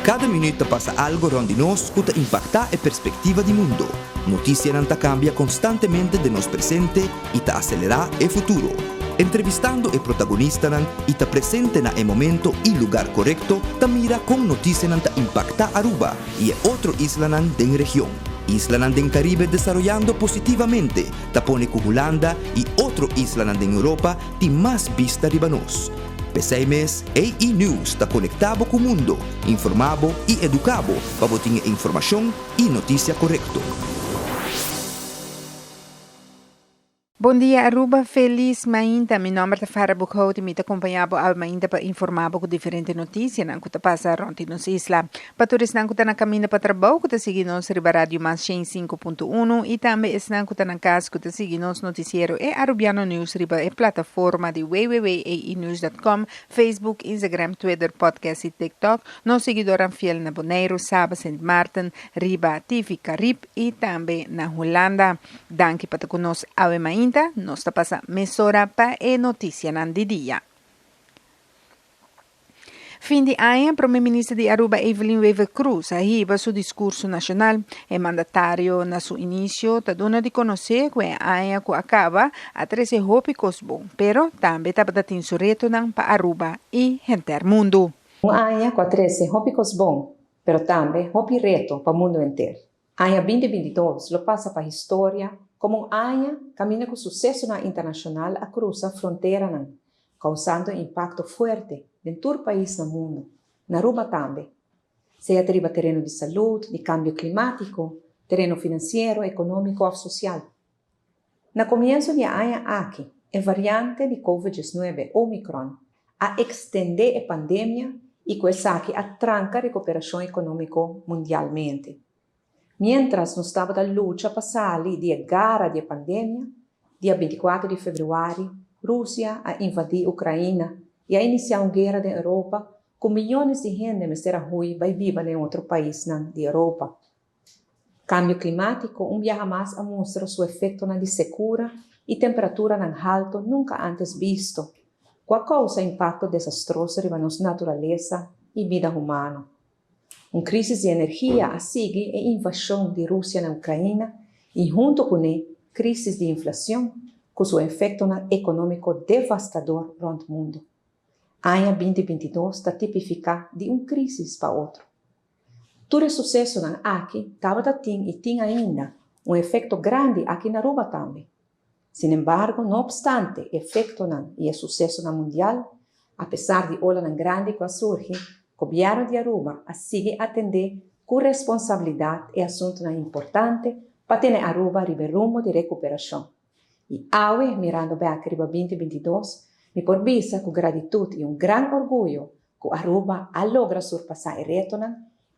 Cada minuto passa algo rond nós que impacta a perspectiva di mundo. Notícia não cambia constantemente de nos presente e ta acelera o futuro. Entrevistando o protagonista e ta presente na momento e lugar correto, ta mira com notícia não impacta Aruba e outro isla den região. Isla den Caribe desarrollando positivamente, ta pone com Holanda e outro isla den Europa ti mais vista ribanos. PCMS AI News está conectado com o mundo, informado e educado para ter informação e notícia correta. Bom dia, Aruba. Feliz mainda. Meu nome é Farah Bukhout e me acompanhava ao mainda para informar com diferentes notícias que está passando ontem nos isla. Para todos que estão na caminho para trabalho, que está seguindo nosso Rádio Mais 5.1 e também estão que na casa que está seguindo nosso noticiero é Arubiano News, riba é plataforma de www.ainews.com, Facebook, Instagram, Twitter, podcast e TikTok. Nosso seguidor é fiel na Bonaire, Saba, St. Martin, riba Tifi, Carib e também na Holanda. Danke para conosco ao mainda. Nós está passando meia para a notícia do dia. Fim de ano, o primeiro-ministro de Aruba, Evelyn Weaver Cruz, arriba seu discurso nacional. O mandatário, na seu início, está dando de conhecer que a ano que acaba a 13 hópicos bom, pero também está batendo seu reto para Aruba e o mundo. Ano com 13 hópicos bom, pero também hopi reto para o mundo inteiro. Ano 2022 lo passa para a história como ano caminha com sucesso na internacional a cruzar a fronteira, causando impacto forte em todo o país no mundo, na Aruba também. Seja triba terreno de saúde, de cambio climático, terreno financeiro, econômico ou social. Na começo de ano aqui, a variante de COVID-19 Omicron a extender a pandemia e com essa aqui a tranca a recuperação econômica mundialmente. Mientras nós estávamos na luta para sair da guerra da pandemia, dia 24 de fevereiro, Rússia a invadir a Ucrânia e a iniciar uma guerra na Europa, com milhões de gente que será ruim vai viver em outro país da Europa. Cambio climático, dia mais a mostrar seu efeito na secura e temperatura alta nunca antes visto, com a causa impacto desastroso na nossa natureza e vida humana. Uma crise de energia a seguir a invasão de Rússia na Ucrânia e, junto com ela, crise de inflação, com seu efeito econômico devastador no mundo. Ano 2022 está tipificado de uma crise para outra. Todo o sucesso aqui estava e tem ainda um efeito grande aqui na Aruba também. Sin embargo, não obstante efeito e o sucesso mundial, apesar de ola grande que surge, o governo de Aruba a seguir atender com responsabilidade e assunto importante para ter Aruba em rumo de recuperação. E hoje, mirando para Aruba 2022, me porbisa com gratitude e grande orgulho que Aruba a logra surpassar o reto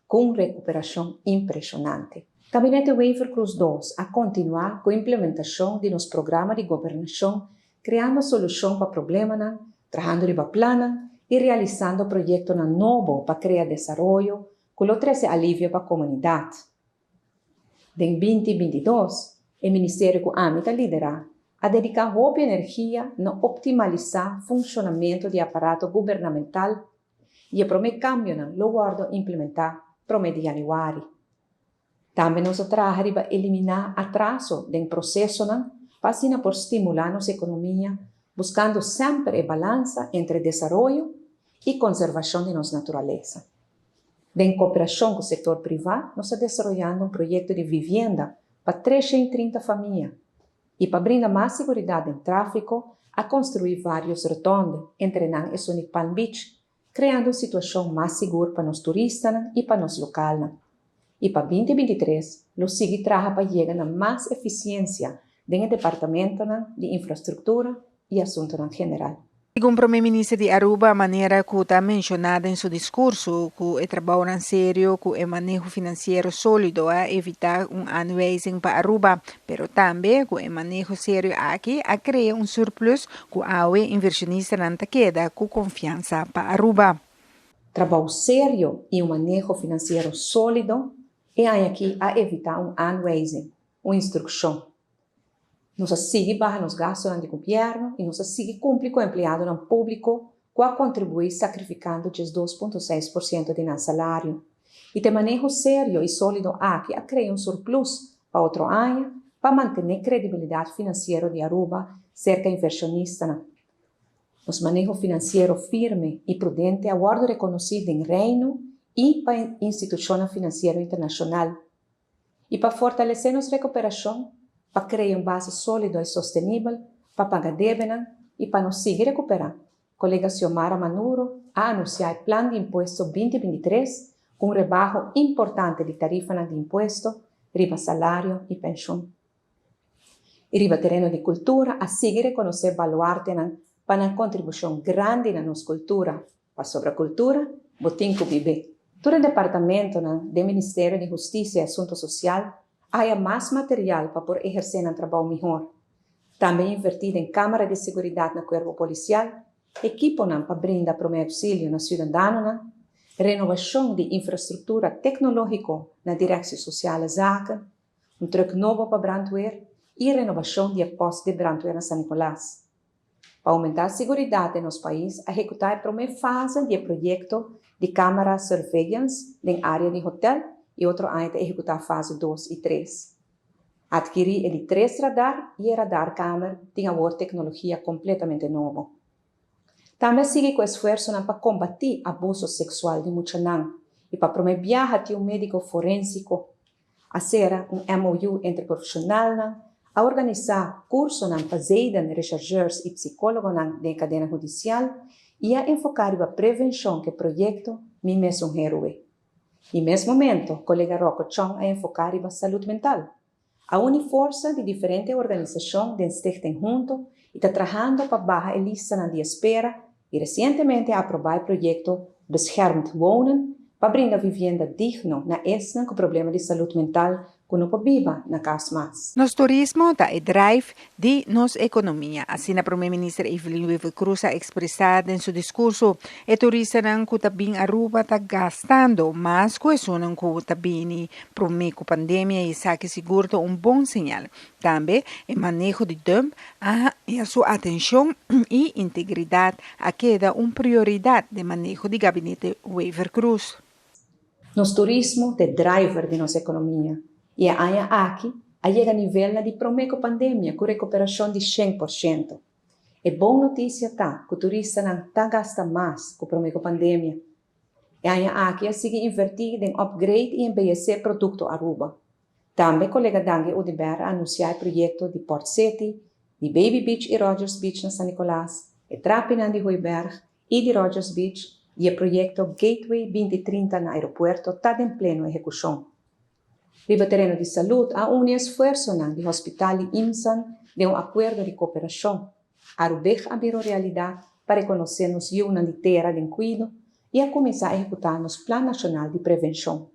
com recuperação impressionante. O Gabinete Weaver Cruz II a continuar com a implementação de nosso programa de governação, criando solução para problemas, trabalhando riba plana e realizando projetos novos para criar desenvolvimento, com o alívio para a comunidade. Em 2022, o Ministério que AMITA lidera a dedicar roupa e energia no optimalizar o funcionamento do aparato governamental e a prometer cambio no guardo implementar promete januário. Também nós trabalhamos para eliminar atraso do processo para por estimular nossa economia, buscando sempre a balança entre desenvolvimento e conservação de nossa natureza. Em cooperação com o setor privado, nós estamos desenvolvendo projeto de vivienda para 330 famílias e para brindar mais segurança no tráfego, a construir vários rotondas entre Nang e Sonic Palm Beach, criando uma situação mais segura para os turistas e para os locais. E para 2023, lo sigue trabalhando para chegar a mais eficiência no departamento de infraestrutura e assuntos em geral. Segundo o primeiro-ministro de Aruba, a maneira que está mencionada em seu discurso, que o trabalho sério, que o manejo financeiro sólido a evitar unraising para Aruba, mas também que o manejo sério aqui a criar surplus que a inversionista não queda com confiança para Aruba. Trabalho sério e manejo financeiro sólido é aqui a evitar unraising, uma instrução. Nós seguimos baixando os gastos do governo e nós seguimos cumprindo com o empregado no público, que contribui sacrificando 2,6% de nosso salário E te manejo sério e sólido aqui a criar surplus para outro ano para manter credibilidade financeira de Aruba cerca inversionista. Nos manejo financeiro firme e prudente aguardo reconhecido em reino e para instituição financeira internacional. E para fortalecer nossa recuperação, para criar base sólida e sustentável, para pagar dívida e para nos seguir recuperar. Colega Xiomara Manuro a anunciar plano de imposto 2023 com rebaixo importante de tarifa de imposto, riba salário e pensão. E riba terreno de cultura a seguir reconhecer baluarte para a contribuição grande na nossa cultura, para sobre a cultura, botim que viver. Todo o departamento do Ministério de Justiça e Assunto Social há mais material para poder exercer um trabalho melhor. Também invertido em câmara de segurança no corpo policial, equipo para brindar primeiro auxílio na cidadania, renovação de infraestrutura tecnológica na direção social zaken, truck novo para brandweer e renovação de postos de brandweer na São Nicolás. Para aumentar a segurança em nosso país, executar a primeira fase do projeto de câmara surveillance em área de hotel e outro ainda executar a fase 2 e 3. Adquirir ele 3 radar e radar câmara tem agora tecnologia completamente nova. Também sigue com esforço para combater abuso sexual de muchanan e para promover viajar um médico forensico, fazer MOU entre profissionais, a organizar cursos para researchers e psicólogos na cadena judicial e a enfocar na prevenção que projeto me mesmo herói. E mesmo momento, o colega Rocco Chong a enfocar na saúde mental. A une força de diferentes organizações de stichting junto e está trabalhando para baixar a lista de espera e recentemente aprovar o projeto Beschermd Wonen para brindar vivenda digna na esna com problema de saúde mental que não viva na casa mais. Nos turismo da drive de nos economia. Assim a primeira-ministra Evelyn Weaver Cruz ha expressado em seu discurso, o turista não que também Aruba está gastando mais com isso não que também promete com a pandemia e sabe que seguro bom sinal. Também o manejo de dump e a sua atenção e integridade a queda prioridade de manejo de gabinete Weaver Cruz. Nos turismo de driver de nossa economia. E aqui chega a nível de prometo pandemia com recuperação de 100%. É boa notícia que o turista não está gastando mais com prometo pandemia. E aqui a seguir invertir em upgrade e embellecer produto Aruba. Também o colega Dangue Udiber anunciar o projeto de Port City, de Baby Beach e Rogers Beach na São Nicolás, e Trapinan de Huiberg e de Rogers Beach, e o projeto Gateway 2030 no aeroporto está em pleno execução. Riba terreno de saúde há esforço de hospital e IMSAN de acordo de cooperação. Arubej abriu realidade para reconhecer nos una de terra de cuido e a começar a executar nos Plano Nacional de Prevenção.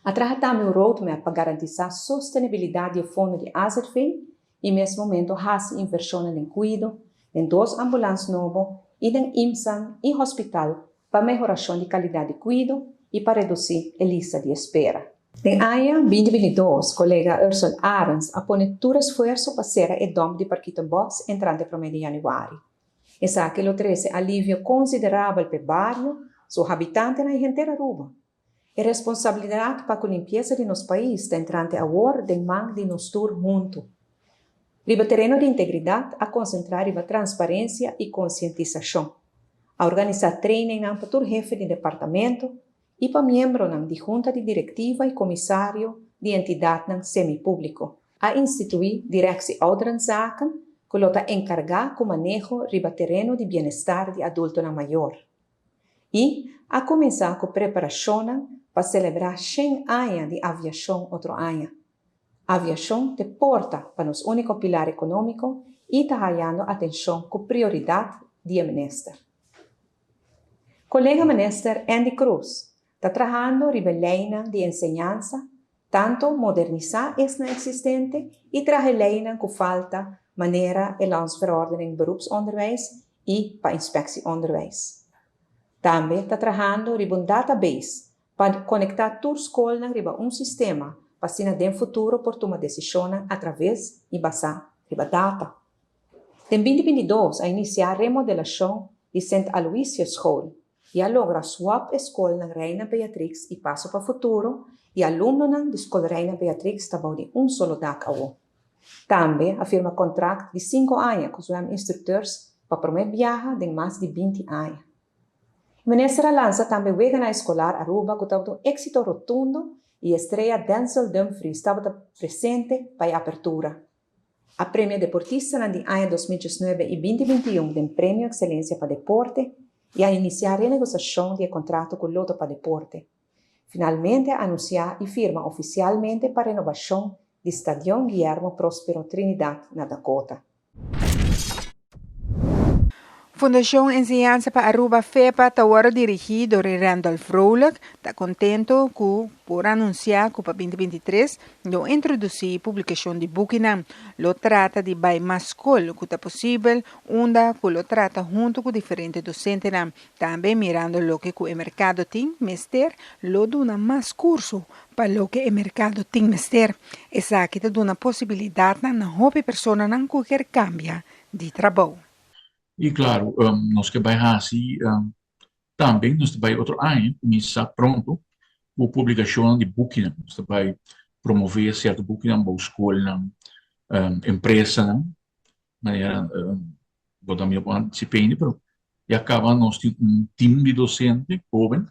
Atrás também o roadmap para garantir a sustentabilidade do fundo de AZV e, mesmo momento, hace inversão em cuido, em 2 ambulâncias novas e em IMSAN e hospital para melhoração de qualidade de cuido e para reduzir a lista de espera. Em área 2022, colega Ursula Arens apone todo esforço para ser o dom de Parquito Box entrante para o mês de janeiro. Essa que lo trece alívio considerável para o bairro, seus habitantes na gente Aruba. E responsabilidade para a limpeza de nosso país está entrante agora de mão de nós todos juntos. Riba terreno de integridade a concentrar riba transparência e conscientização. A organizar training para todo jefe de departamento e para membro de junta de diretiva e comissário de entidade semipúblico. A instituir direção ouderenzaken que lota encargar com manejo riba terreno de bem-estar de adulto maior. E a começar com preparação para celebrar 100 anos de aviação outro ano. A aviação te porta para nos único pilar econômico e está ganhando atenção com prioridade de ministro. Colega ministro Andy Cruz está trabalhando riba de enseñanza, tanto modernizar essa existente e trabalhar com falta maneira e landsverordening beroepsonderwijs e para inspectieonderwijs. Também está trabalhando riba database para conectar toda a escola riba sistema para assim no futuro por tomar decisões através de basar riba data. Em 2022, a iniciar a remodelação de St. Aloysius School, e logra swap escola na Reina Beatrix e passo para futuro, e aluno na escola Reina Beatrix estava de solo dak awo. Também afirma contrato de 5 anos com os instrutores para promover viajar de mais de 20 anos. Ministra lança também wega na escolar Aruba com um êxito rotundo e a estreia Denzel Dumfries estava presente para a apertura. A Prêmio Deportista no ano 2019 e 2021 do Prêmio Excelência para Deporte e a iniciar a renegociação de contrato com o Loto para Deporte. Finalmente, anunciar e firma oficialmente para a renovação do Estádio Guillermo Próspero Trinidad na Dakota. Fundação Enseñanza para Aruba FEPA está agora dirigido por Randolph Vrolijk, está contento por anunciar que para 2023 não introduzir publicação de Bukinam. Lo trata de bai mais escola que está possível, onde lo trata junto com diferentes docentes. Também mirando lo que o mercado tem mester, lo dona mais curso para lo que o mercado tem mester. Essa aqui dá uma possibilidade na hobby pessoa não qualquer cambia de trabalho. E claro, nós que vai assim, também nós vai outro ano começar pronto a publicação de booking, nós vai promover certo booking na escola, empresa, maneira, vou dar minha disciplina, pero e acaba nós ter time de docente jovem,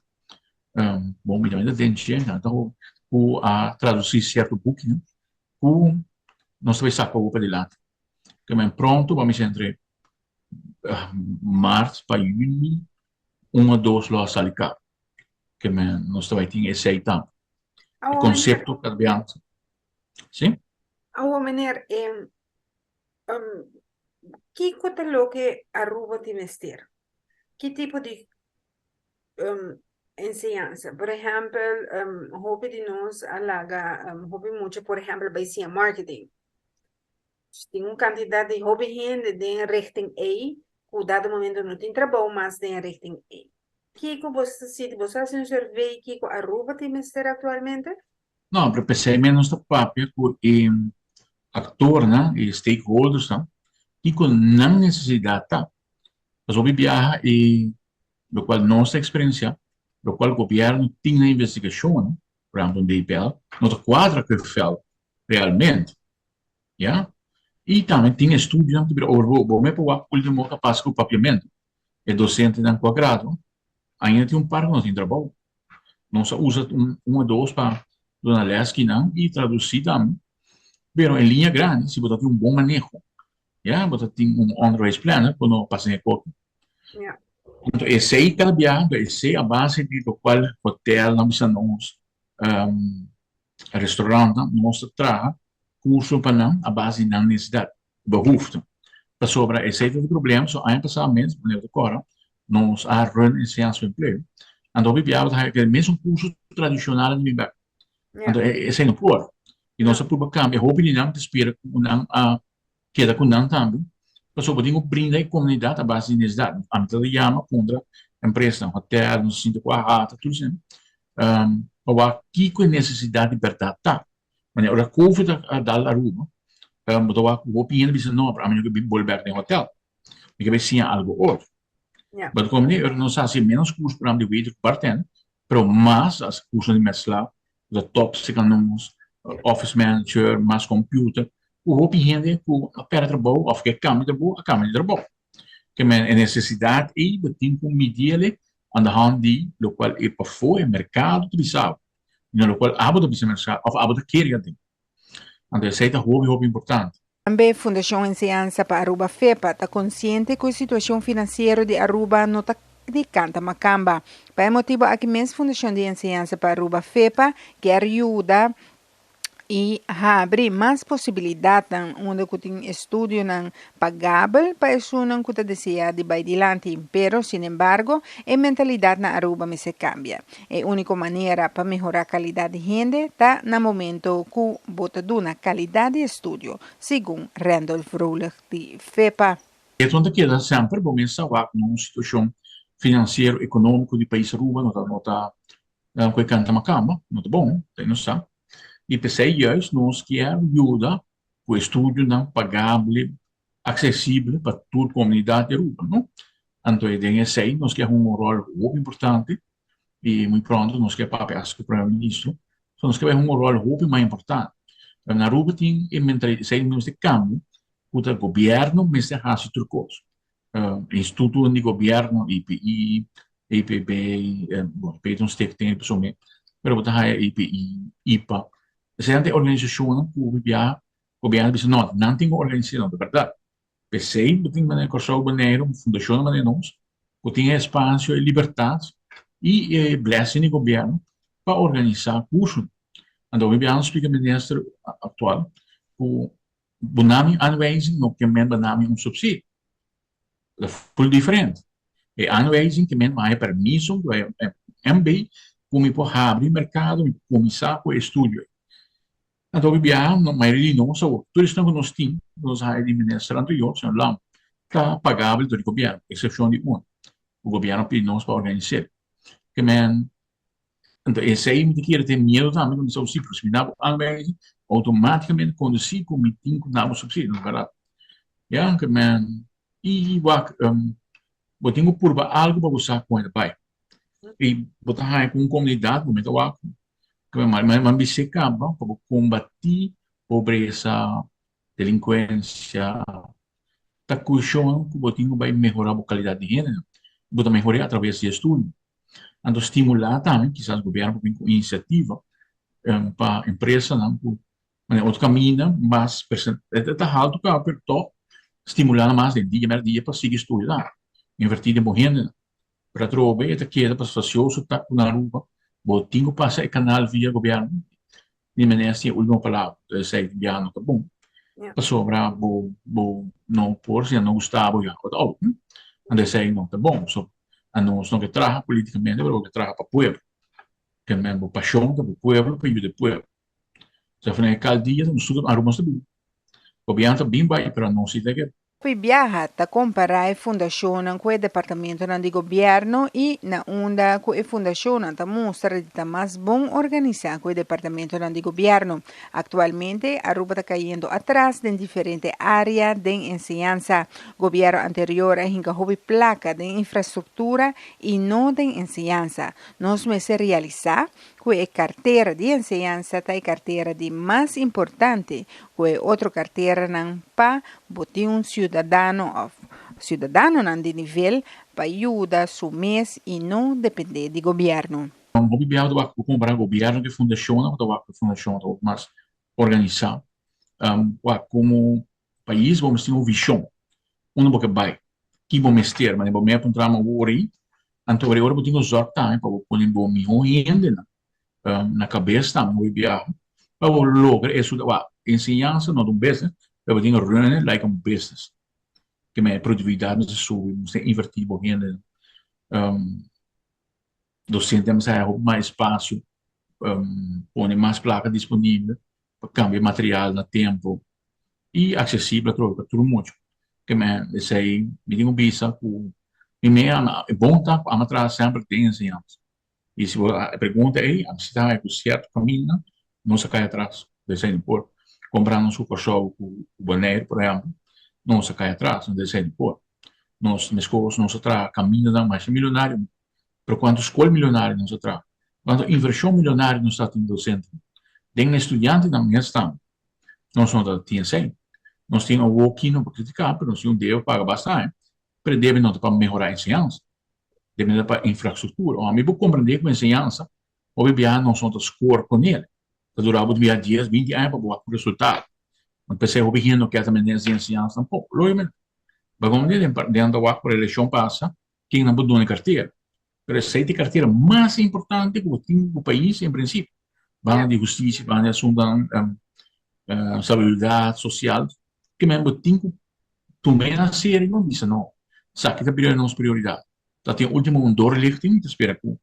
bom, me dá gente, então a traduzir certo booking, nós vai sacar o para de lá, que é pronto, vamos entre março para junho, 1 ou 2 lá salicar, que nós também tem esse aí também. O conceito que adianta, sim? Ao maneira, que coisa lo que Aruba tem mester? Que tipo de enseñanza? Por exemplo, hobby de nós alaga, hobby muito, por exemplo, vai ser marketing. Tem quantidade de hobby gente de richting A, o dado momento não tem trabalho, mas tem richting A. Que você se você faz um survey que a Aruba tem mester atualmente? Não, para pensar menos da papel por ator, né, e stakeholders, né, e com não necessidade, tá? Mas o viaja e do qual nossa experiência, do qual o governo tem na investigação, né, por exemplo, do IPL, nota quadra que fez realmente, já? E também tem estudo, né, vou me pôr o último capaz com o papiamento, é docente na quadrado, ainda tem par que não tem trabalho, não só usa ou dois para dona Lesky não e traduzir também, mas em linha grande, se você tem bom manejo, já, você tem on-race plan, né, quando passa em copo. Então, esse aí cada viagem, esse é a base do qual hotel, nós restaurante, nós traz curso para não, a base da necessidade, behoefte. Para sobre esse tipo de problema, só há passado menos, por agora, nós há run em ciência do emprego. Então, o viagem é o mesmo curso tradicional de Mimber. Então, esse é o por. E nossa publicação, eu opinião, espera que queda com não também, para sobre o brinde a comunidade a base de necessidade. A metade chama contra empresa, hotel, nos cinto quarta, tudo isso. Para aqui com necessidade de verdade, tá? Mas agora, Covid dá a Aruba, então a opinião diz não, para mim que voltar em hotel, porque vai ser algo outro. Mas como eu não sei se menos curso para de waiter bartender, pero mais as cursos de mescla, os top secondamos, office manager, mais computer, o opinião é que a pera trabalho, ou que a câmera de trabalho. Que é necessidade e tem que medir aan de hand die, lo qual é para fora, mercado, utilizado. No qual abo do mercado, ou abo da queria tem. Então, isso é hobby importante. Também a Fundação Enseñanza para Aruba FEPA está consciente que a situação financeira de Aruba não está de canta macamba. Para motivo aqui mesmo a Fundação de Enseñanza para Aruba FEPA quer ajudar e abrir mais possibilidades onde tem estudo pagável para pessoas que desejam de ir adiante. Pero, sin embargo, a mentalidade na Aruba me se cambia. A única maneira para melhorar a qualidade de gente está no momento que bota uma qualidade de estudo, segundo Randolph Vrolijk de FEPA. É onde queda sempre bom mensavar numa situação financeira, econômica do país Aruba, não está com canta macamba, não está bom, tem noção. E pensei juist nós que ajuda o estudo não pagável, acessível para toda a comunidade de Aruba, não? Então, tem sei, nós que é um rol muito importante e muito pronto, nós que é papel, acho que o primeiro-ministro, então nós que é um rol muito mais importante. Na Aruba tem mentalidade, sei, nós de câmbio, o governo, mas é raça turcos. Instituto de Governo, IPI, IPB, bom, IPI não sei que tem pessoalmente, mas botar aí IPI, IPA. Essa é a organização que o governo diz, não tem organização, de verdade. Pensei, tem maneira que o maneira, uma fundação maneira nós, que tem espaço e liberdade e blessing do governo para organizar curso. Então, o governo explica o ministro atual, o Bonami aanwijzing, no que men Bonami subsídio. Dat is full diferente. E aanwijzing que men mais permisso do MB, come por abrir mercado, começar com estudo. Então, o governo, na maioria de nós, tudo isso que nós temos, nós aí de ministro anterior, senhor Lam, está pagável do governo, exceção de um. O governo pede nós para organizar. Que men, então, esse aí me quer ter medo também, quando são cifras, me dá aanwijzing, automaticamente, quando se comitem, dá subsídio, não é verdade? Ja, que men, e botinho por algo para usar com ele, pai. E botar aí com comunidade, como então, que mas se acaba para combater pobreza, delinquência, tá cuidando que botinho vai melhorar a qualidade de vida, botar melhorar através de estudo. Então, estimular também, quizás o governo com iniciativa para a empresa, não, outro caminho, mas está alto para apertar, estimular mais de dia para seguir estudando, invertir em morrendo, para trocar esta queda para fazer o sotaque na rua, botinho passa o canal via governo, de maneira assim, a última palavra, sei que já não está bom, para sobrar, não por se não gostava, já, ou ande sei não está bom, só a nós não que traga politicamente, mas que traga para o povo, que é mesmo paixão para o povo, para ajudar o povo. Se for cada dia, nós estudamos arrumas também. O governo também vai para nós, se que Poi viajata comparai fondazione con il Dipartimento di Governo e na onda con la fondazione da mostra di Tamas Bon organizzata con il Dipartimento di Governo. Attualmente Aruba sta cayendo atrás in differenti aree di insegnanza. Governo anteriore hinca hobby placa di infrastruttura e non di insegnanza. Nos mese realizar con la carteira di insegnanza e carteira di mais importante con outra carteira nan pa botin un ciudadano di nível para ajudar su mês e não depender de governo. Hobby biado a comprar governo que funciona, que funciona mais organizado. Como país vamos ter uma visão, uma que vai, que vamos ter, mas vamos encontrar uma hora aí, então agora vamos ter que usar também para pôr um milhão ainda na cabeça, também biado, para lograr isso, ensinança não é um business, vamos ter que run it like a business. Que a produtividade não se sube, não se invertir ainda. Docente temos mais espaço, põe mais placa disponível, cambia material no tempo e acessível para todo mundo. Que esse aí, me digo bisa, é bom estar a atrás sempre tem ensinança. E se a pergunta é, se está com certo caminho, não se cai atrás. Desenho por comprar um super show com o boneiro, por exemplo, não se cai atrás, não desenho por. Nós, nas coisas, não se traz caminho da mais milionário. Por quanto escola milionária não se traz. Quanto inversão milionária não está tendo docente. Tem estudante na minha estão. Nós não temos sem. Nós temos o que não para criticar, mas nós temos um devo pagar bastante. Mas deve não para melhorar a ensinança. Deve para infraestrutura. O amigo compreender que a ensinança, o bebê não são das cor com ele. Para durar o dia 10, 20 anos para boa resultado. Mas pensei, o bebê não quer também ensinança um pouco. Lógico, mas vamos dentro da por eleição passa, quem não pode dar carteira. Mas essa é a carteira mais importante que tem o país, em princípio. Van de justiça, van de assunto da saúde social, que mesmo tem que tomar a sério, não diz não. Sabe que é a nossa prioridade. Então, tem o último doorlichting, que espera que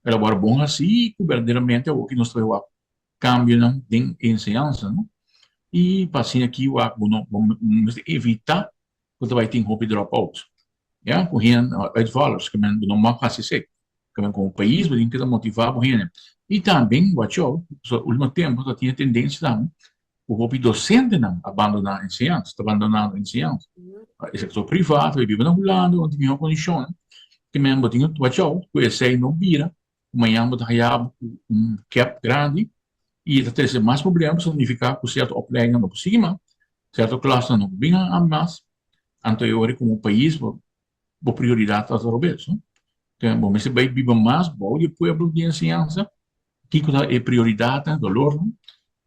ela agora bom assim, que verdadeiramente é o que nós temos cambio de ensinança, não? E, assim, aqui, vamos evitar que vai ter hobby dropout. Ja, correndo uitvallers, que não mag gaan ser, que com o país, vai ter que motivar correndo. E também, o último tempo, já tinha tendência também, o hobby docente não abandonar a ensinança, está abandonando a ensinança. O setor privado, vive na Holanda, onde tem uma condição, que mesmo tem um tchau, que esse não vira, amanhã vou dar cap grande, e está tendo mais problemas, significa que certa opleiding não possível, certa classe não bem a mais, então eu como país, vou prioridade aos europeus. Então, bom, mas se vai viver mais, bom, e o povo de ensinança, que é prioridade, dolor,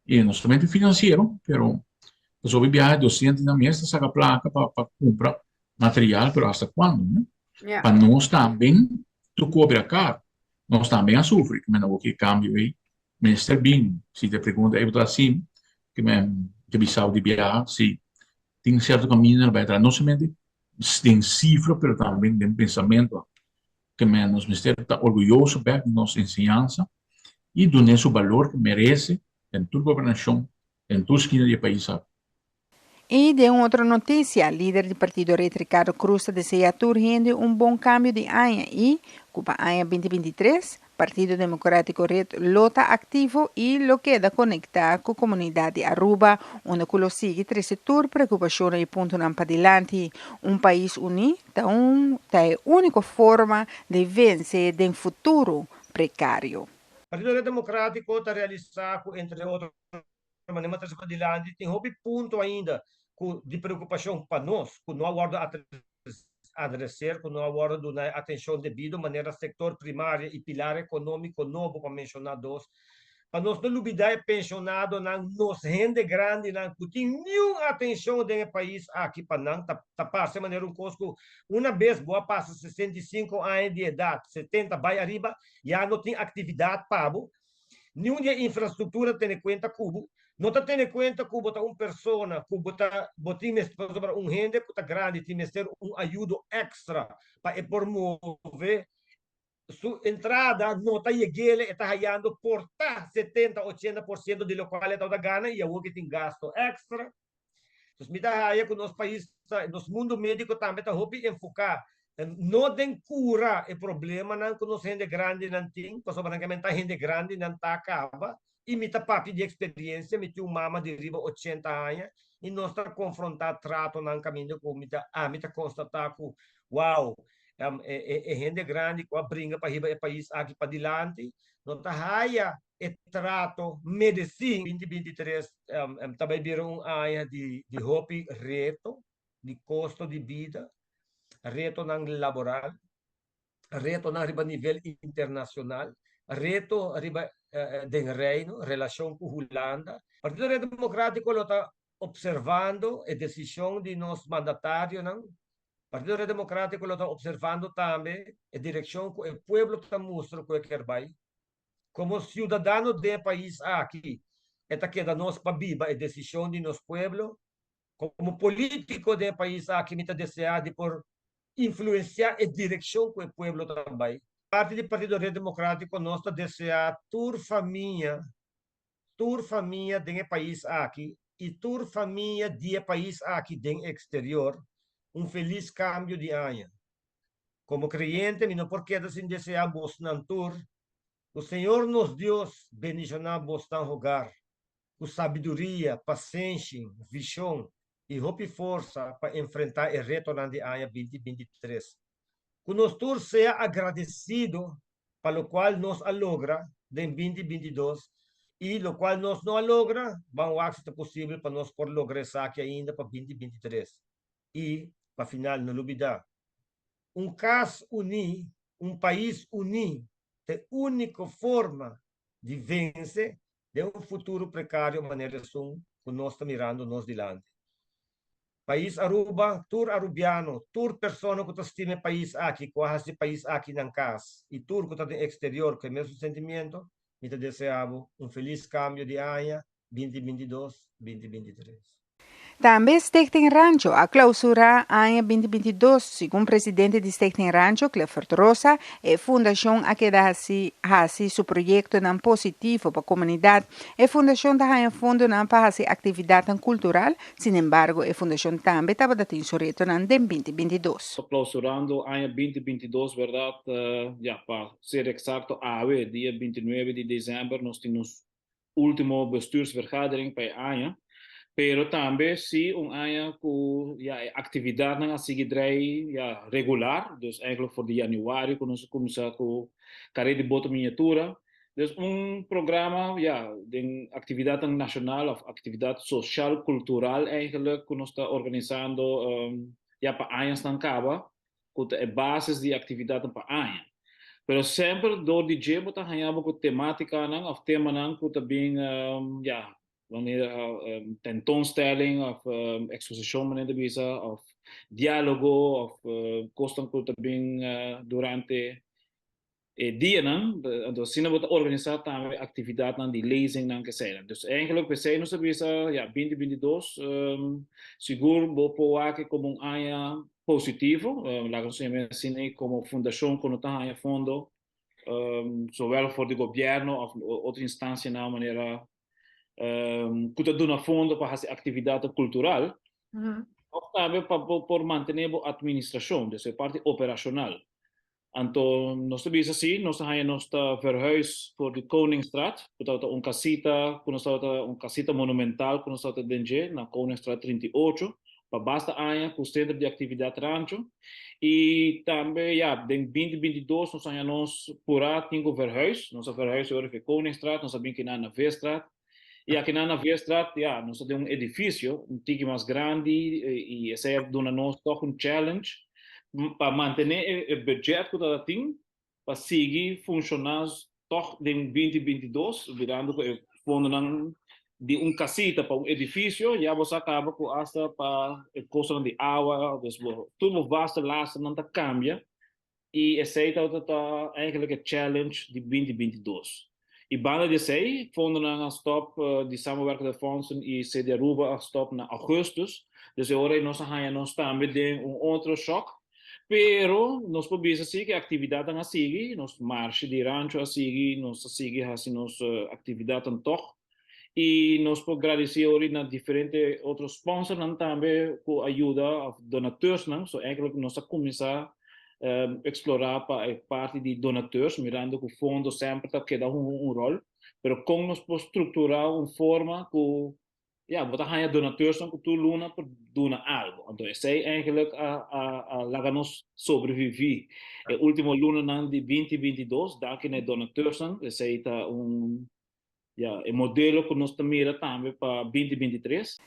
e não somente financeiro, pero sobre viagem, docente na mesa, saca placa para comprar material, pero hasta quando, né? Yeah. Para nós também, tu cobra caro, nós também a sofre, que não que cambio aí, minister bem, se te pergunta, eu estou assim, que me que bisau de viagem, se tem certo caminho, vai entrar, não somente tem cifra, pero também tem pensamento, que nos ministério está orgulhoso de nossa ensinança e do nosso valor que merece em toda a governação, em toda a esquina do país. E de outra notícia, líder do partido Rede Ricardo Cruz deseja urgente bom cambio de ANHA e, para ANHA 2023, Partido Democrático Rede lota ativo e lo queda conectar com a comunidade Aruba, onde lo sigue três setores preocupação e ponto não para adiante. País unido é a única forma de vencer de futuro precário. O Partido Democrático está realizando, entre outras maneiras, para adiante, tem um ponto ainda de preocupação para nós, que não aguarda adressar, que não aguarda atenção devida, maneira setor primário e pilar econômico novo, para mencionar dois. Para nós não olvidar pensionado, nos rende grande, não tem nenhuma atenção do país aqui para não, tá passa maneira custo, uma vez boa passa 65 anos de idade, 70 vai arriba, já não tem atividade pago, nenhuma de infraestrutura tem em conta Cubo, não está tendo em conta que botar uma pessoa, que botar rende que está grande, tem que ter ajuda extra para promover sua entrada não está chegando, está ganhando por 70-80% de lo qual está ganhando e o que tem gasto extra. Então, me dá aí que nos países, nos mundo médico também está enfocar não tem cura o problema não que nos gente grande não tem, porque francamente a gente grande não está acaba e me tá papi de experiência, me tinha mama de riba 80 anos e nós está confrontar trato no caminho com me tá constatar que uau, gente grande que brinca para riba o país aqui para dilante, não tá raia e trato medicina 2023 também viram área de hopi reto de custo de vida, reto ng laboral, reto na riba nível internacional, reto riba del reino, relação com Holanda. O Partido Democrático está observando a decisão de nos mandatários, não? O Partido Democrático está observando também a direção que o povo está mostrando que quer vai. Como cidadão do país aqui, esta queda nós para viva a decisão de nosso povo. Como político do país aqui, me está desejando por influenciar a direção que o povo também. Parte do Partido Democrático, nós desejamos tur família do país aqui e tur família do país aqui do exterior, feliz cambio de ano. Como creyente, não por que assim desejar vos não tur, o Senhor nos Deus bendicionar vos não rogar, com sabedoria, paciência, visão e força para enfrentar o reto de ano 2023. Que nós todos seja agradecido para o qual nos alogra em 2022 e o qual nós não alogra, vamos fazer se possível para nós por lograr isso aqui ainda para 2023. E, para final, não olvidar, caso unido, país unido, é a única forma de vencer de futuro precário, maneira que nós estamos mirando nós dilante. País Aruba, tur arubiano, tur persona que estima país aqui, quase país aqui na casa, e tur que está no exterior, que é o mesmo sentimento, e te desejamos feliz cambio de ano 2022-2023. Também Stichting Rancho a clausura ano 2022, segundo o presidente de Stichting Rancho, Clifford Rosa, a fundação a que dá seu projeto positivo para a comunidade. A fundação dá fundo para a atividade cultural, sin embargo, a fundação também estava dando seu reto em 2022. Clausurando ano 2022, verdade, para ser exato, dia 29 de dezembro, nós temos último bestuursvergadering bij ANJA. Pero também se aya com atividade na seguidrei regular, dus eigenlijk voor de januari quando se começa com carreira de bota miniatura, dus programa de atividade nacional of atividade social cultural eigenlijk quando está organizando para anos dan caba, com a basis de atividade para aya. Pero sempre door die jebo ta hanyabo ko tematika nang of tema nang ko tabing wanneer tentoonstelling of exposition meneer de visa of dialogo of kostan ko tabing durante dia nang do sina bota organizar também actividade nang die lezing nang kesena. Dus eigenlijk we zijn nos visa 2022 seguro bo poake como aya positivo, la conseguimos assim como fundação quando está em fundo, zowel voor de governo of outra instância na maneira que está dando fundo para fazer atividade cultural, ou também para manter a administração, dus a parte operacional. Então, nós sabemos assim, nós está verhuis voor de Koningsstraat, portanto, casita monumental, quando está dentro na Koningsstraat 38, para basta aia com o centro de atividade rancho e também em 2022 nós pura tingo verhuis nós verhuis hoor vir Koningsstraat nós sabem que na Veestraat e aqui na Veestraat nós temos edifício tique mais grande e essa é dona nós toch challenge para manter o budget que está tem para seguir funcionar toch em 2022 virando o fundo de casita para edifício, você acaba com hasta para a questão de água, tudo vasto lá não está cambia e esse é eigenlijk o challenge de 2022. E banda de sei, fundo na stop de samenwerking de fondsen e se de Aruba a stop na augustus, dus agora nós também de outro choque, pero nós podemos dizer que a atividade a seguir, nós marcha de rancho a seguir, nós assim nossa atividade toch. E nós podemos agradecer hoje na diferentes outros sponsors também com a ajuda de donateurs, não? So eigenlijk nós começar a explorar para a parte de donateurs, mirando que o fundo sempre está que dá rol, pero como nós podemos estruturar uma forma que botar aí donateurs que tu luna para donar algo. Então esse é eigenlijk a laga nós sobreviver. O último luna de 2022, daqui na donateurs, esse está o modelo que nós mira também para 2023.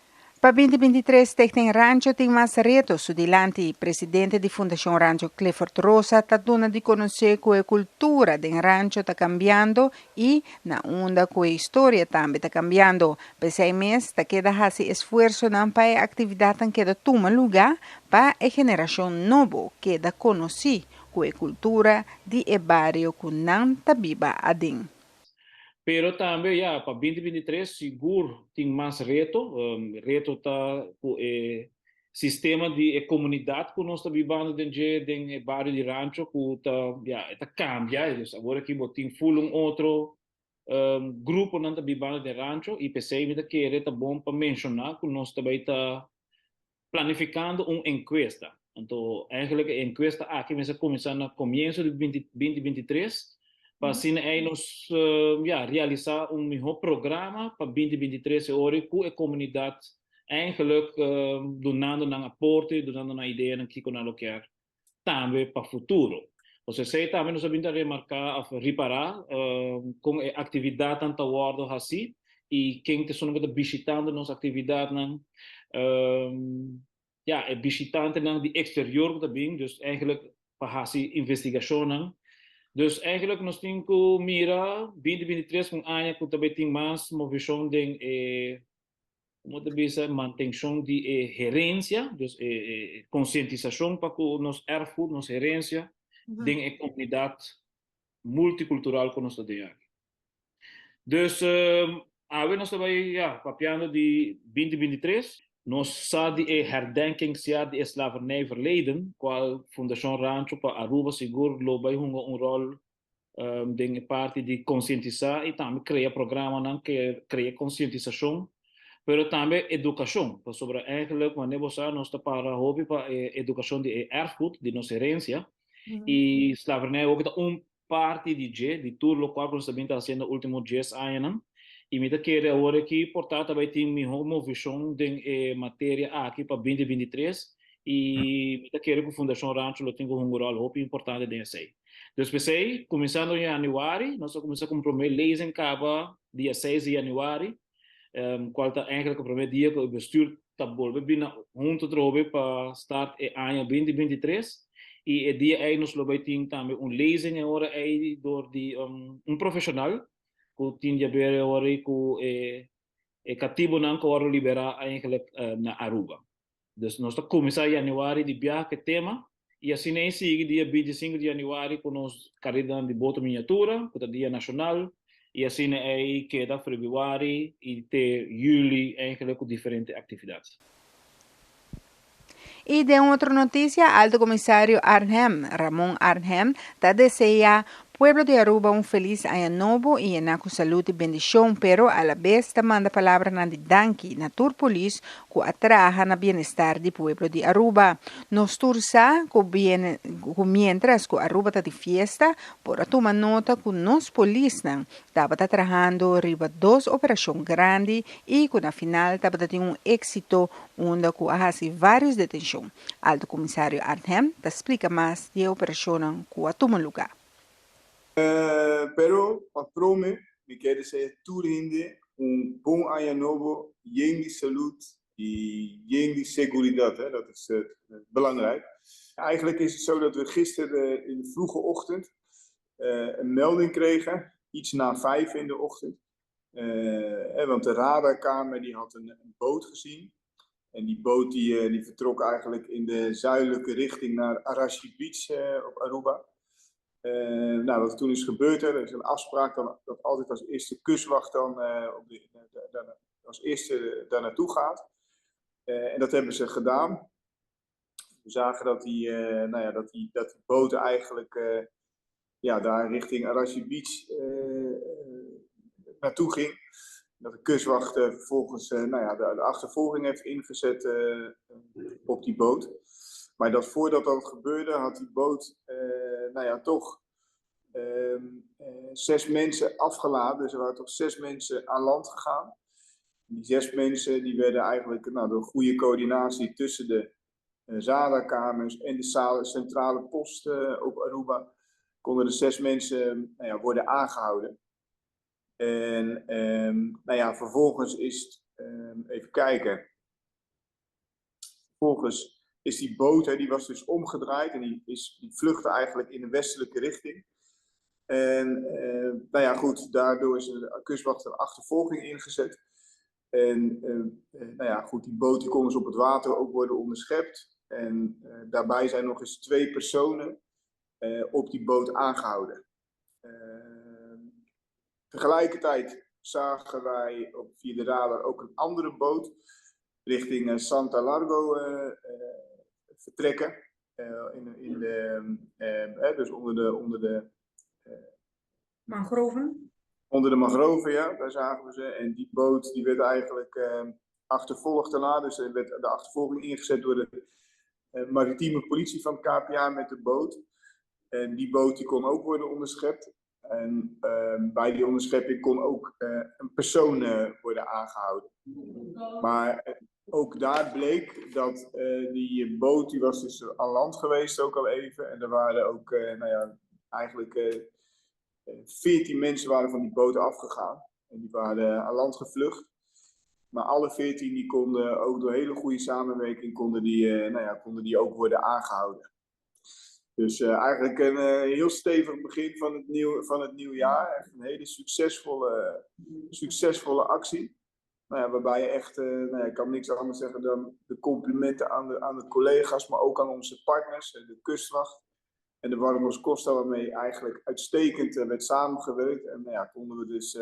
Para 2023, tem Rancho tem mais retos. O dilante presidente da Fundação Rancho Clifford Rosa está dando de conhecer que a cultura do rancho está cambiando e na onda que a história também está cambiando. Pese a mês, está queda esse esforço para a atividade que toma lugar para a geração nova que da conhecer que a cultura de barrio que não está viva adem. Pero também, para 2023, seguro tem mais reto. Reto está com o sistema de comunidade que nós estamos vivendo dentro do bairro de rancho, que está cambiando. Agora que tem outro grupo que está vivendo de rancho, e pensei que é bom para mencionar que nós também está planificando uma encuesta. Então, eigenlijk a encuesta aqui vai começar no começo de 2023, para assim nós realizar melhor programa para 2023 hoje com a comunidade eigenlijk donando um aporte, donando uma ideia que nós quer também para o futuro. Você sei também nós vamos remarcar, reparar com a atividade tanta ordem assim e quem está visitando nossa atividade é visitante de exterior também, dus eigenlijk para fazer investigação. Dus eigenlijk nós temos que mirar 2023 com ano que também tem mais uma visão de manutenção de gerência, dus conscientização para que nós erfgoed, nossa gerência, de a comunidade multicultural que nós temos. Dus nós também papiando de 2023, nós sabemos de herdenkingsjaar de slavernij verleden, qual Fundação Rancho para Aruba seguro lobby een rol de parte de conscientizar e também criar programa que cria conscientização, pero também educação, sobre eigenlijk wanneer você nós está para hobby para educação de erfgoed, de nossa herência, e slavernij ook parte de tudo o qual nós também está fazendo último 10 anos, Imita kere agora que portata vai ter mi homo vision de matéria aqui para 2023 e imita kere que Fundação Rancho lo tenho um rol muito importante desse aí. Então, pensei, começando em januário, nós começamos com o primeiro leis em Caba, dia 6 de januário, qual está eigenlijk o primeiro dia que o bestuur está volve bina junto trobe para start e ano 2023 e o dia aí nós lo vai ter também lezing agora aí door die profissional que tinha ver agora que cativo não que agora liberar eigenlijk na Aruba. Dus nós está começar em januário de viaje que tema e assim nem sigue dia 25 de januário com nós carregando de boto miniatura, que é dia nacional. E assim aí queda februari e até juli eigenlijk com diferentes atividades. E de outra notícia, Alto Comissário Arnhem, Ramon Arnhem, está deseja pueblo de Aruba un feliz año nuevo y en cu salud y bendición, pero a la vez está manda palabra na de danki na Turpolis que atraja na bienestar di pueblo de Aruba. Nos tursa mientras que Aruba está de fiesta, por a tomar nota que nos polisnan estaba trabajando arriba 2 operaciones grandes y que na final estaba teniendo un éxito onde que hace vários detenções. Alto Comissário Arnhem explica más de operación que a tomar lugar. Pero patrome me quer dizer turinde bom ano novo, de saúde de seguridad. Hè? Dat is belangrijk. Eigenlijk is het zo dat we gisteren in de vroege ochtend een melding kregen, iets na 5 in de ochtend. Want de radarkamer die had een boot gezien. En die boot die vertrok eigenlijk in de zuidelijke richting naar Arashi Beach op Aruba. Wat toen is gebeurd, er is een afspraak dat altijd als eerste kustwacht dan als eerste daar naartoe gaat. En dat hebben ze gedaan. We zagen dat die boot eigenlijk daar richting Arashi Beach naartoe ging. Dat de kustwacht vervolgens de achtervolging heeft ingezet op die boot. Maar voordat dat gebeurde had die boot toch 6 mensen afgeladen. Dus er waren toch 6 mensen aan land gegaan. Die 6 mensen die werden eigenlijk door goede coördinatie tussen de radarkamers en de centrale post op Aruba konden de 6 mensen worden aangehouden. En vervolgens is even kijken. Vervolgens is die boot, die was dus omgedraaid en die vluchtte eigenlijk in de westelijke richting. En daardoor is de kustwacht een achtervolging ingezet. En die boot die kon dus op het water ook worden onderschept. En daarbij zijn nog eens 2 personen op die boot aangehouden. Tegelijkertijd zagen wij via de radar ook een andere boot richting Santa Largo vertrekken. Dus onder de mangroven? Onder de mangroven, ja, daar zagen we ze. En die boot die werd eigenlijk achtervolgd daarna. Dus er werd de achtervolging ingezet door de maritieme politie van het KPA met de boot. En die boot die kon ook worden onderschept. En bij die onderschepping kon ook een persoon worden aangehouden. Maar ook daar bleek dat die boot die was dus aan land geweest ook al even. En er waren ook eigenlijk 14 mensen waren van die boot afgegaan. En die waren aan land gevlucht. Maar alle 14 die konden ook door hele goede samenwerking konden die ook worden aangehouden. Dus eigenlijk een heel stevig begin van het nieuwe jaar. Echt een hele succesvolle actie. Waarbij je echt, ik kan niks anders zeggen dan de complimenten aan de collega's, maar ook aan onze partners, de kustwacht en de Warmos Costa, waarmee eigenlijk uitstekend werd samengewerkt. En konden we dus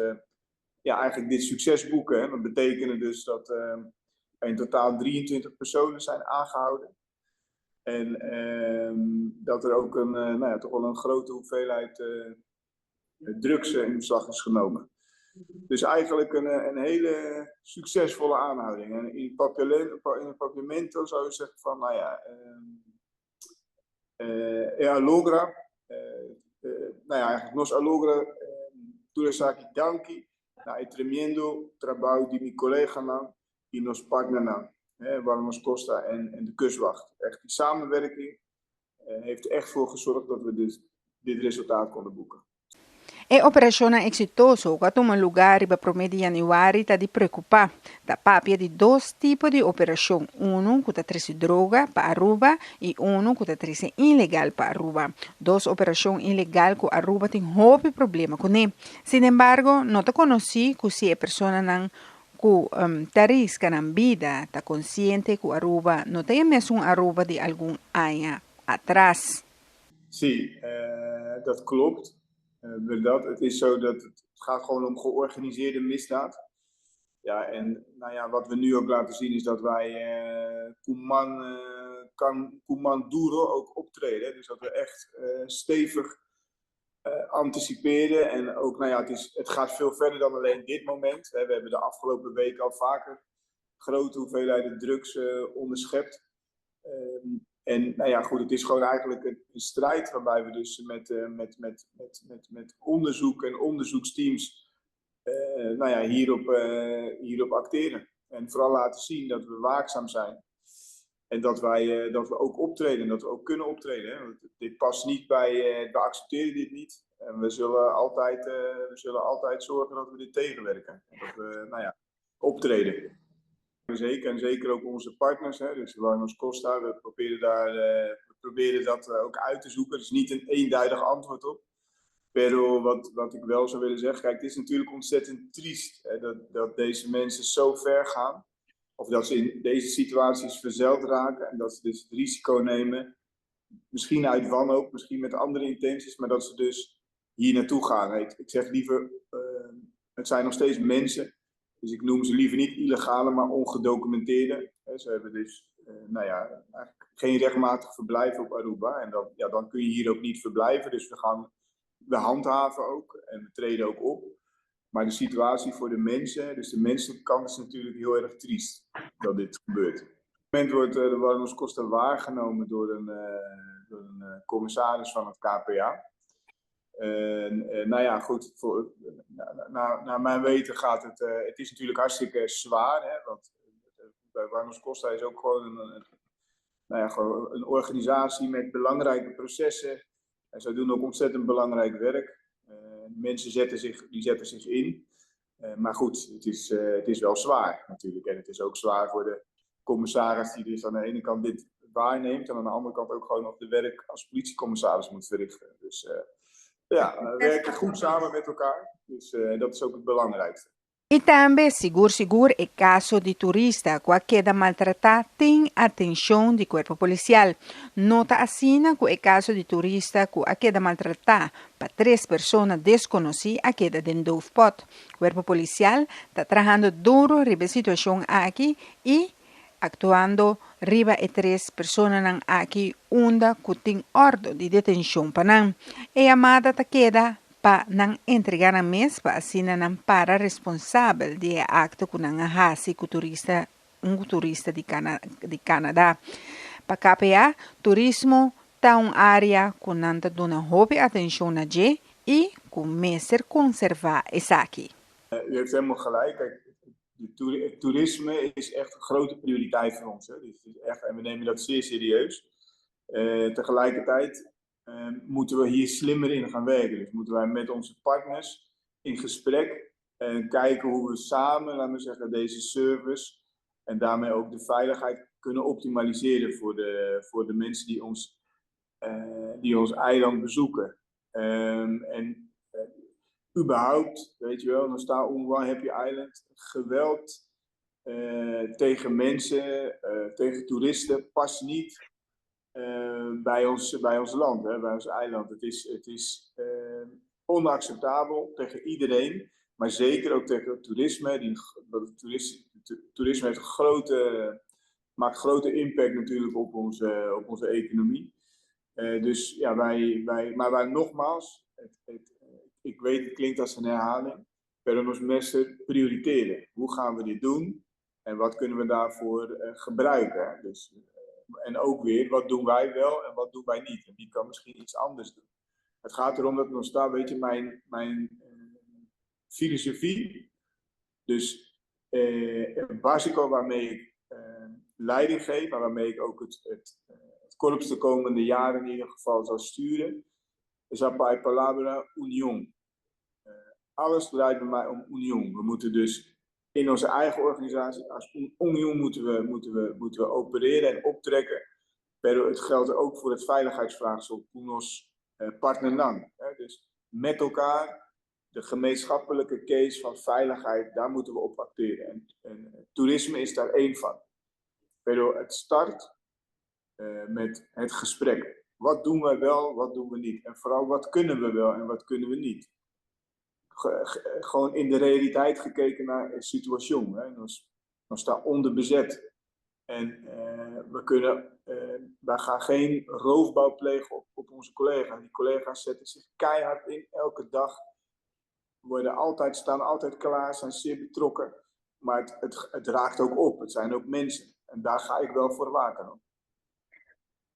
eigenlijk dit succes boeken. Hè. Dat betekende dus dat in totaal 23 personen zijn aangehouden. En dat er ook toch wel een grote hoeveelheid drugs in beslag is genomen. Dus eigenlijk een hele succesvolle aanhouding. En in het Papiamento zou je zeggen van, Alogra, eigenlijk Nos Alogra, Turasaki Danki. é tremendo trabalho de mijn collega nou, e nos partner nou, Warmos Costa en de kustwacht. Echt die samenwerking heeft er echt voor gezorgd dat we dit resultaat konden boeken. E operazione exitoso, quando un lugar riba promedi januari ta di preocupar, da papia di dos tipos di operazione, uno che trisi droga pa Aruba e uno che trisi ilegal pa Aruba. Dos operazioni ilegal ku Aruba tin hopi problema con ne. Sin embargo, non te conosci che si è persona nan ku tarisca nan vida, ta consciente ku Aruba, non te messo un Aruba di algun año atrás. Sì, dat klopt. Het is zo dat het gaat gewoon om georganiseerde misdaad. Ja, en nou ja, wat we nu ook laten zien is dat wij Kuman Duro ook optreden. Dus dat we echt stevig anticiperen. En ook, nou ja, het gaat veel verder dan alleen dit moment. We hebben de afgelopen weken al vaker grote hoeveelheden drugs onderschept. En nou ja, goed, het is gewoon eigenlijk een strijd waarbij we dus met onderzoek en onderzoeksteams nou ja, hierop acteren. En vooral laten zien dat we waakzaam zijn. En dat we ook optreden, dat we ook kunnen optreden. Hè? Want dit past niet bij, we accepteren dit niet. En we zullen altijd zorgen dat we dit tegenwerken. En dat we, nou ja, optreden. Zeker, en zeker ook onze partners, hè, dus Warmos Costa, we proberen dat ook uit te zoeken. Er is niet een eenduidig antwoord op. Pero wat ik wel zou willen zeggen, kijk, het is natuurlijk ontzettend triest hè, dat deze mensen zo ver gaan. Of dat ze in deze situaties verzeild raken en dat ze dus het risico nemen. Misschien uit wanhoop, misschien met andere intenties, maar dat ze dus hier naartoe gaan. Ik zeg liever, het zijn nog steeds mensen. Dus ik noem ze liever niet illegale, maar ongedocumenteerde. Ze hebben dus nou ja, eigenlijk geen rechtmatig verblijf op Aruba. En dan kun je hier ook niet verblijven. Dus we handhaven ook en we treden ook op. Maar de situatie voor de mensen, dus de menselijke kant, is natuurlijk heel erg triest dat dit gebeurt. Op dit moment wordt de Warmos Costa waargenomen door een commissaris van het KPA. Nou ja, goed, naar mijn weten gaat het is natuurlijk hartstikke zwaar, hè, want bij Warmos Costa is ook gewoon gewoon een organisatie met belangrijke processen. En zij doen ook ontzettend belangrijk werk. Mensen zetten zich in. Maar goed, het is wel zwaar natuurlijk. En het is ook zwaar voor de commissaris die dus aan de ene kant dit waarneemt en aan de andere kant ook gewoon nog de werk als politiecommissaris moet verrichten. Dus ja, we werken goed samen met elkaar. Dus dat is ook het belangrijkste. E também, seguro, é caso de turista que queda maltratado tem atenção do corpo policial. Nota assina que é caso de turista que queda maltratado para 3 pessoas desconhecidas queda dentro do spot. O corpo policial está trabalhando duro riba a situação aqui e actuando riba e 3 pessoas aqui onde tem ordem de detenção para e a amada ta queda pa nang entregar a mes pa asina nang para responsável de acto com nang hasi com turista de Canadá. Pa KPA, turismo tá área com nanta dona hobby atenção na G e com meser conservar essa aqui. U heeft helemaal gelijk. Kijk, het toerisme is echt een grote prioriteit voor ons. Hè. Dus echt, en we nemen dat zeer serieus. Tegelijkertijd moeten we hier slimmer in gaan werken. Dus moeten wij met onze partners in gesprek en kijken hoe we samen, laten we zeggen, deze service en daarmee ook de veiligheid kunnen optimaliseren voor de mensen die ons eiland bezoeken. En überhaupt, weet je wel, dan staat UNRWA Happy Island, geweld tegen mensen, tegen toeristen past niet bij ons land, hè, bij ons eiland. Het is onacceptabel tegen iedereen, maar zeker ook tegen het toerisme. Toerisme heeft maakt grote impact natuurlijk op onze economie. Dus ja, wij nogmaals, ik weet het klinkt als een herhaling, pero nos meester prioriteren. Hoe gaan we dit doen en wat kunnen we daarvoor gebruiken? Dus, en ook weer, wat doen wij wel en wat doen wij niet? En wie kan misschien iets anders doen? Het gaat erom dat nog staat, weet je, mijn filosofie Dus Basico, waarmee ik leiding geef, maar waarmee ik ook het korps de komende jaren in ieder geval zal sturen, is bij Palabra Union. Alles draait bij mij om Union. We moeten dus in onze eigen organisatie als Union moeten we opereren en optrekken. Maar het geldt ook voor het veiligheidsvraagstuk, Unos partnerland. Dus met elkaar de gemeenschappelijke case van veiligheid, daar moeten we op acteren. En toerisme is daar één van. Maar het start met het gesprek. Wat doen we wel, wat doen we niet? En vooral wat kunnen we wel en wat kunnen we niet? Gewoon in de realiteit gekeken naar een situatie. Dan staat onderbezet. En wij gaan geen roofbouw plegen op onze collega's. Die collega's zetten zich keihard in, elke dag. Staan altijd klaar, zijn zeer betrokken. Maar het raakt ook op. Het zijn ook mensen. En daar ga ik wel voor waken.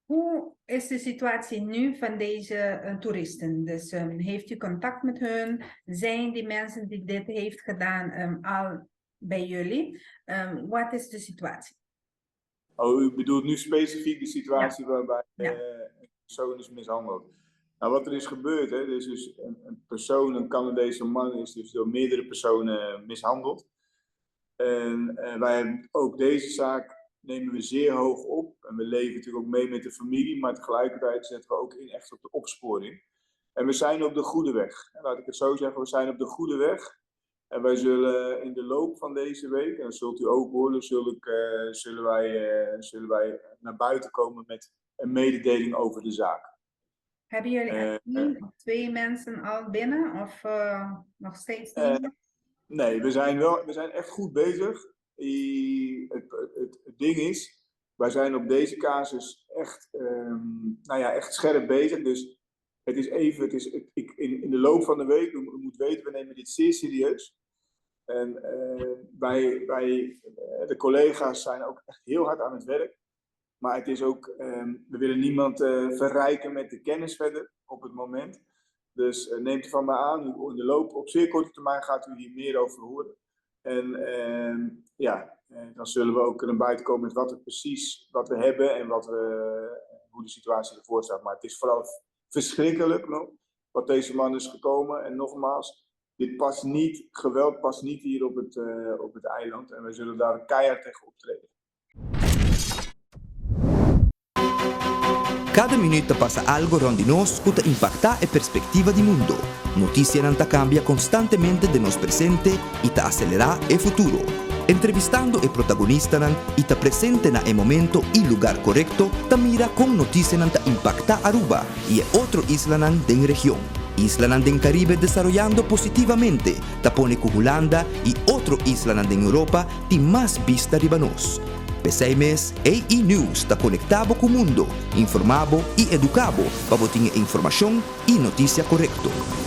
Hoe is de situatie nu van deze toeristen? Dus heeft u contact met hun? Zijn die mensen die dit heeft gedaan al bij jullie? Wat is de situatie? Oh, u bedoelt nu specifiek de situatie waarbij een persoon is mishandeld. Nou, wat er is gebeurd, hè, dus een persoon, een Canadese man, is dus door meerdere personen mishandeld. En wij hebben ook deze zaak nemen we zeer hoog op. En we leven natuurlijk ook mee met de familie, maar tegelijkertijd zetten we ook in echt op de opsporing. En we zijn op de goede weg. En laat ik het zo zeggen, we zijn op de goede weg. En wij zullen in de loop van deze week, en dat zult u ook horen, zullen wij naar buiten komen met een mededeling over de zaak. Hebben jullie 1 of 2 mensen al binnen of nog steeds niet? Nee, we zijn echt goed bezig. Het ding is, wij zijn op deze casus echt, echt scherp bezig. Dus in de loop van de week, u moet weten, we nemen dit zeer serieus. En de collega's zijn ook echt heel hard aan het werk. Maar het is ook, we willen niemand verrijken met de kennis verder op het moment. Dus neemt u van mij aan, in de loop op zeer korte termijn gaat u hier meer over horen. En dan zullen we ook naar buiten komen met wat we hebben en hoe de situatie ervoor staat. Maar het is vooral verschrikkelijk wat deze man is gekomen. En nogmaals, geweld past niet hier op het eiland. En wij zullen daar keihard tegen optreden. Cada minuto passa algo rondom nós que impacta a perspectiva do mundo. Notícia não cambia constantemente de nosso presente e ta acelera o futuro. Entrevistando o protagonista e ta presente na momento e lugar correto, ta mira com notícia não impacta Aruba e outro isla da região. Isla do Caribe desarrollando positivamente, ta pone com Holanda e outro isla da Europa de mais vista riba nós. Por mês, AI News está conectado com o mundo, informado e educado para botar informação e notícia correta.